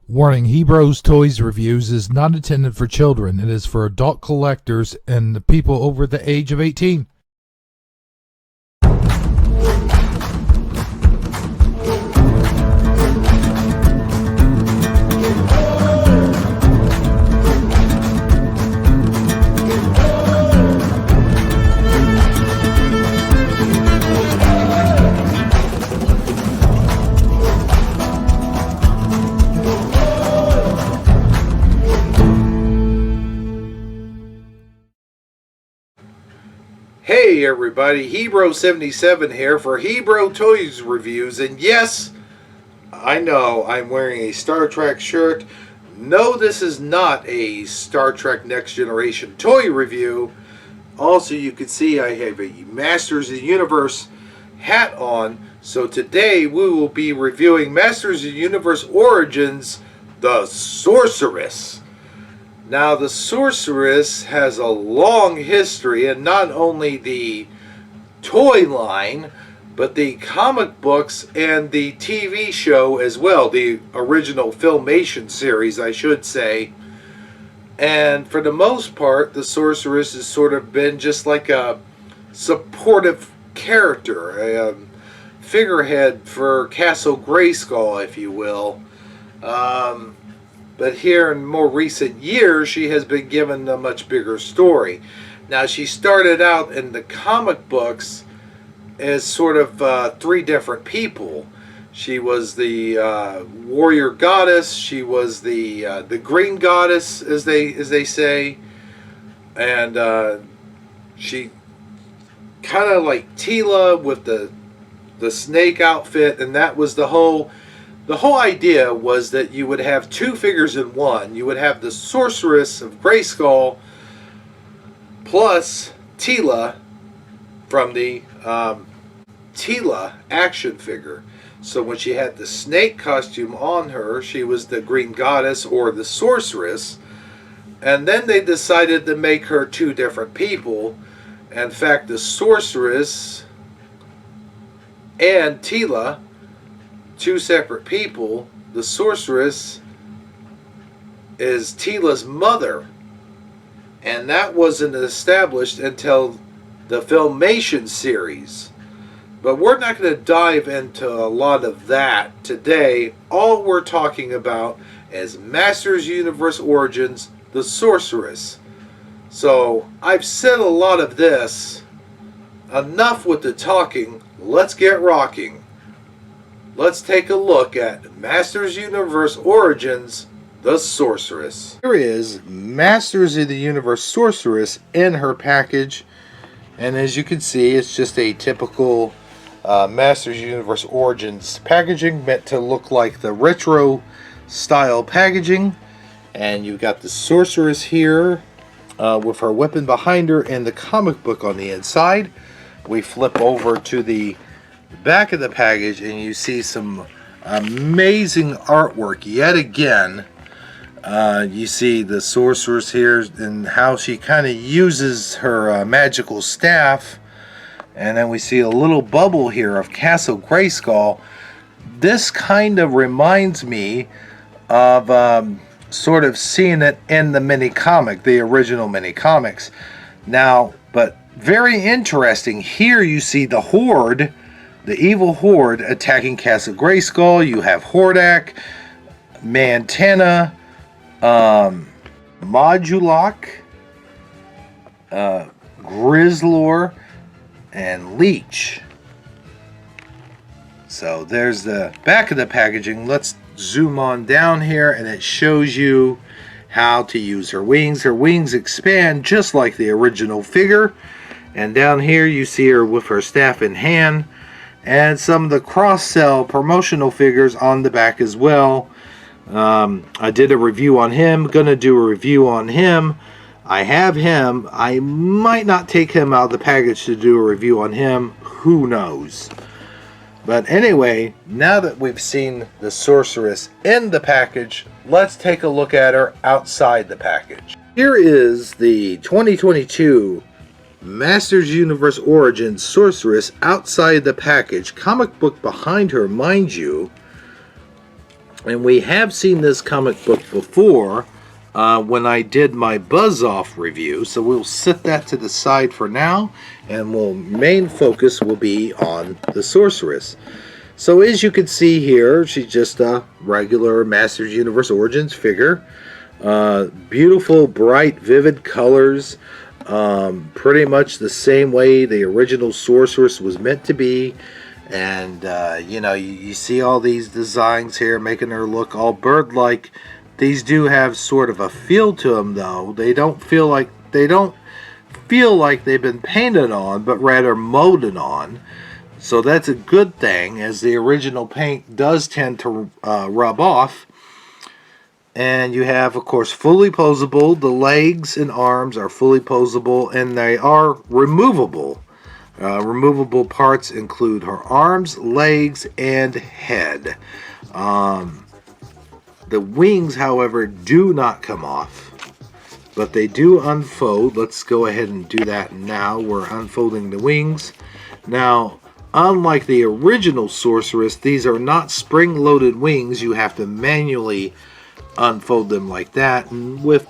Warning, Hebrews Toys Reviews is not intended for children. It is for adult collectors and people over the age of 18. Hey everybody, Hebrew77 here for Hebrew Toys Reviews, and yes, I know I'm wearing a Star Trek shirt. No, this is not a Star Trek Next Generation toy review. Also, you can see I have a Masters of the Universe hat on, so today we will be reviewing Masters of the Universe Origins, the Sorceress. Now, the Sorceress has a long history, and not only the toy line, but the comic books and the TV show as well, the original Filmation series, I should say. And for the most part, the Sorceress has sort of been just like a supportive character, a figurehead for Castle Grayskull, if you will. But here in more recent years, she has been given a much bigger story. Now, she started out in the comic books as sort of three different people. She was the warrior goddess. She was the green goddess, as they say, and she kind of like Tila with the snake outfit, and that was the whole. The whole idea was that you would have two figures in one. You would have the Sorceress of Grayskull plus Tila from the Tila action figure. So when she had the snake costume on her, she was the Green Goddess or the Sorceress. And then they decided to make her two different people. In fact, the Sorceress and Tila, two separate people. The Sorceress is Tila's mother, and that wasn't established until the Filmation series. But we're not going to dive into a lot of that today. All we're talking about is Masters Universe Origins, the Sorceress. So I've said a lot of this. Enough with the talking. Let's get rocking. Let's take a look at Masters Universe Origins, the Sorceress. Here is Masters of the Universe Sorceress in her package. And as you can see, it's just a typical Masters Universe Origins packaging, meant to look like the retro style packaging. And you've got the Sorceress here with her weapon behind her and the comic book on the inside. We flip over to the back of the package and you see some amazing artwork yet again. You see the Sorceress here and how she kind of uses her magical staff, and then we see a little bubble here of Castle Grayskull. This kind of reminds me of sort of seeing it in the mini comic, the original mini comics. Now, but very interesting, here you see the Horde, the evil Horde attacking Castle Grayskull. You have Hordak, Mantana, Modulok, Grizzlor, and Leech. So there's the back of the packaging. Let's zoom on down here and it shows you how to use her wings. Her wings expand just like the original figure. And down here you see her with her staff in hand. And some of the cross-sell promotional figures on the back as well. I did a review on him. Gonna do a review on him. I have him. I might not take him out of the package to do a review on him. Who knows? But anyway, now that we've seen the Sorceress in the package, let's take a look at her outside the package. Here is the 2022 Masters Universe Origins Sorceress outside the package. Comic book behind her, mind you. And we have seen this comic book before when I did my Buzz Off review, so we'll set that to the side for now, and main focus will be on the Sorceress. So as you can see here, she's just a regular Masters Universe Origins figure. Beautiful, bright, vivid colors. Pretty much the same way the original Sorceress was meant to be. And, you know, you see all these designs here making her look all bird-like. These do have sort of a feel to them, though. They don't feel like they've been painted on, but rather molded on. So that's a good thing, as the original paint does tend to rub off. And you have, of course, fully posable. The legs and arms are fully posable, and they are removable. Removable parts include her arms, legs, and head. The wings, however, do not come off, but they do unfold. Let's go ahead and do that now. We're unfolding the wings. Now, unlike the original Sorceress, these are not spring-loaded wings. You have to manually unfold them like that. And with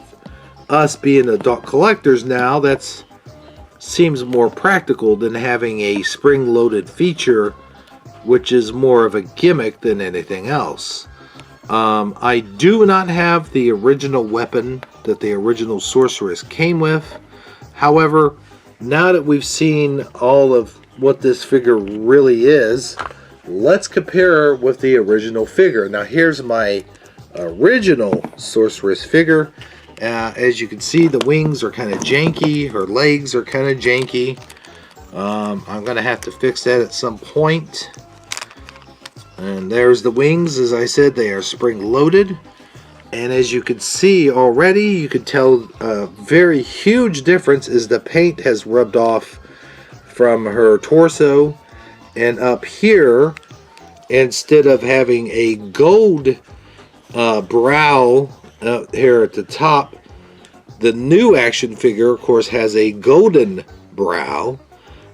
us being adult collectors now, that seems more practical than having a spring-loaded feature, which is more of a gimmick than anything else. I do not have the original weapon that the original Sorceress came with. However, now that we've seen all of what this figure really is, let's compare her with the original figure. Now here's my original Sorceress figure. As you can see, the wings are kind of janky, her legs are kind of janky. I'm going to have to fix that at some point. And there's the wings. As I said, they are spring-loaded. And as you can see already, you can tell a very huge difference is the paint has rubbed off from her torso. And up here, instead of having a gold brow here at the top, the new action figure, of course, has a golden brow.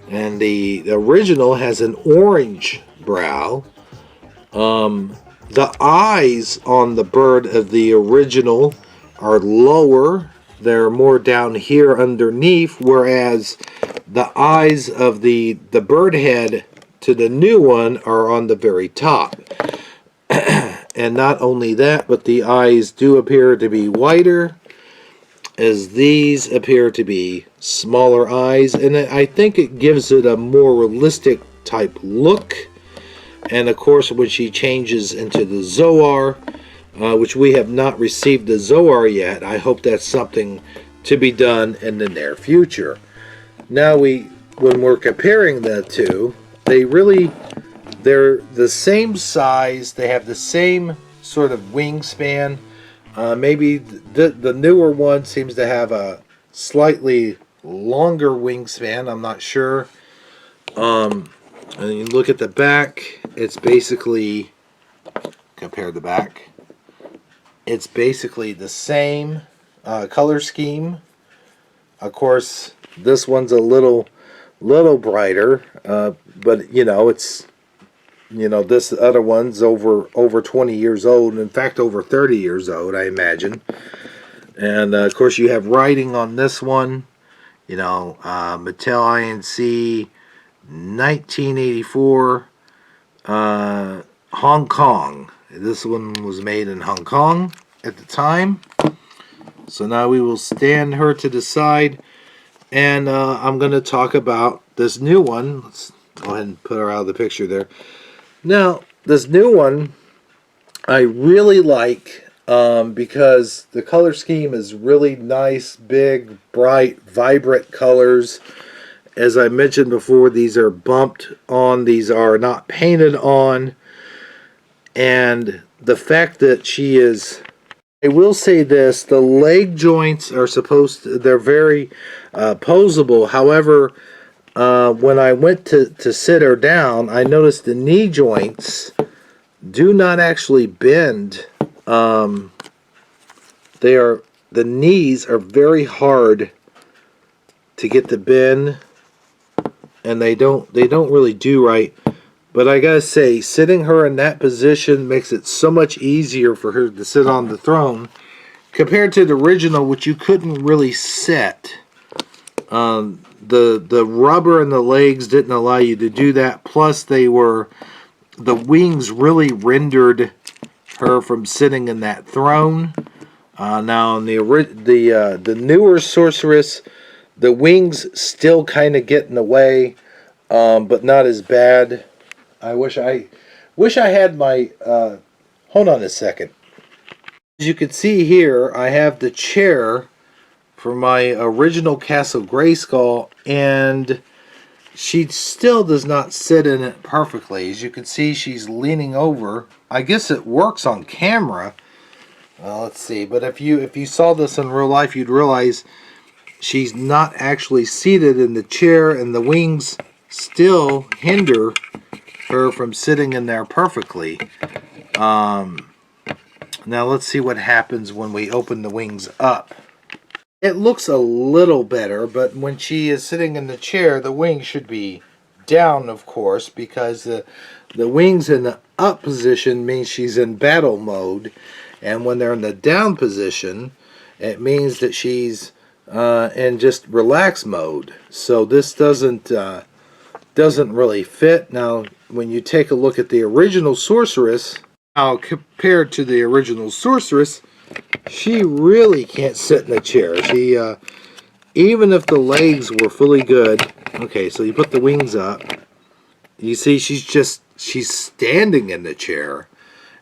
And the original has an orange brow. The eyes on the bird of the original are lower. They're more down here underneath, whereas the eyes of the bird head to the new one are on the very top. And not only that, but the eyes do appear to be wider, as these appear to be smaller eyes. And I think it gives it a more realistic type look. And of course, when she changes into the Zoar, which we have not received the Zoar yet, I hope that's something to be done in the near future. Now, when we're comparing the two, they're the same size. They have the same sort of wingspan. Maybe the newer one seems to have a slightly longer wingspan. I'm not sure. And you look at the back, it's basically, compare the back, it's basically the same color scheme. Of course, this one's a little brighter, but this other one's over 20 years old, in fact over 30 years old, I imagine. And of course you have writing on this one, Mattel Inc. 1984, Hong Kong. This one was made in Hong Kong at the time. So now we will stand her to the side, and I'm going to talk about this new one. Let's go ahead and put her out of the picture there. Now, this new one I really like because the color scheme is really nice, big, bright, vibrant colors. As I mentioned before, these are bumped on. These are not painted on. And the fact that she is... I will say this. The leg joints are they're very posable. However, when I went to sit her down, I noticed the knee joints do not actually bend. The knees are very hard to get to bend. And they don't really do right. But I gotta say, sitting her in that position makes it so much easier for her to sit on the throne compared to the original, which you couldn't really set. The rubber in the legs didn't allow you to do that. Plus, the wings really rendered her from sitting in that throne. Now, in the newer sorceress, the wings still kind of get in the way, but not as bad. I wish I had my. Hold on a second. As you can see here, I have the chair for my original Castle Grayskull, and she still does not sit in it perfectly. As you can see, she's leaning over. I guess it works on camera. Let's see, but if you saw this in real life, you'd realize she's not actually seated in the chair, and the wings still hinder her from sitting in there perfectly. Now let's see what happens when we open the wings up. It looks a little better, but when she is sitting in the chair, the wings should be down, of course, because the wings in the up position means she's in battle mode, and when they're in the down position, it means that she's in just relax mode. So this doesn't really fit. Now, when you take a look at the original sorceress, now compared to the original sorceress, she really can't sit in a chair. She, even if the legs were fully good, okay, so you put the wings up, you see she's standing in the chair,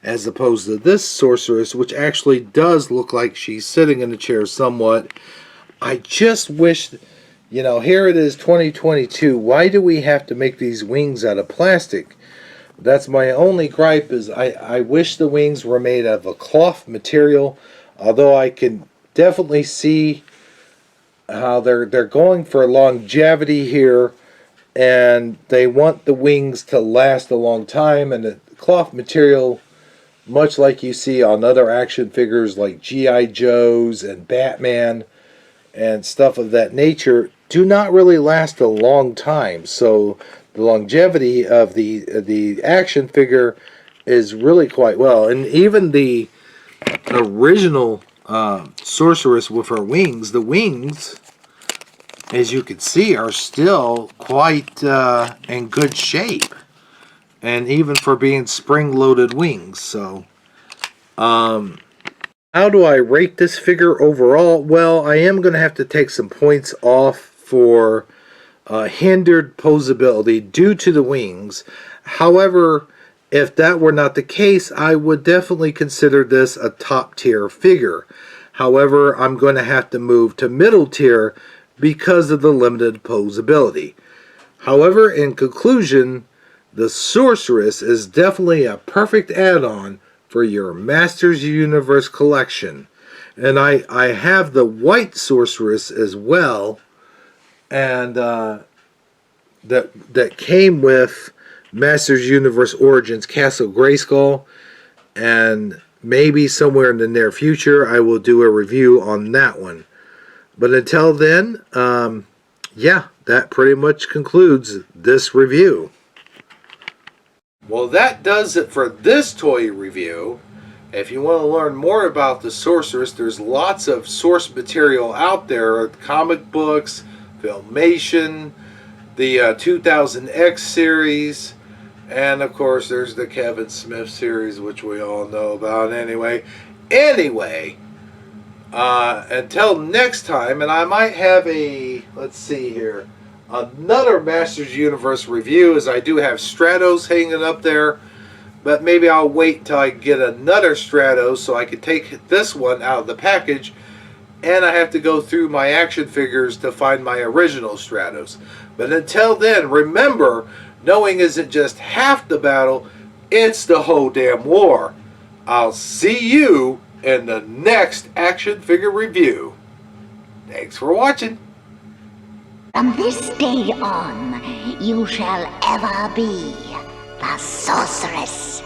as opposed to this sorceress, which actually does look like she's sitting in the chair somewhat. I just wish, here it is 2022. Why do we have to make these wings out of plastic? That's my only gripe, is I wish the wings were made of a cloth material, although I can definitely see how they're going for longevity here, and they want the wings to last a long time, and the cloth material, much like you see on other action figures like G.I. Joes and Batman and stuff of that nature, do not really last a long time. So the longevity of the action figure is really quite well. And even the original sorceress with her wings, the wings, as you can see, are still quite in good shape. And even for being spring-loaded wings. So, how do I rate this figure overall? Well, I am going to have to take some points off for hindered posability due to the wings. However, if that were not the case, I would definitely consider this a top tier figure. However, I'm going to have to move to middle tier because of the limited posability. However, in conclusion, the Sorceress is definitely a perfect add-on for your Masters Universe collection. And I have the White Sorceress as well, and that came with Masters Universe Origins Castle Grayskull, and maybe somewhere in the near future I will do a review on that one. But until then, yeah, that pretty much concludes this review. Well, that does it for this toy review. If you want to learn more about the Sorceress, there's lots of source material out there. Comic books, Filmation, the 2000X series, and of course there's the Kevin Smith series, which we all know about anyway. Until next time, and I might have let's see here, another Masters Universe review, as I do have Stratos hanging up there, but maybe I'll wait until I get another Stratos so I can take this one out of the package, and I have to go through my action figures to find my original Stratos. But until then, remember, knowing isn't just half the battle, it's the whole damn war. I'll see you in the next action figure review. Thanks for watching. From this day on, you shall ever be the Sorceress.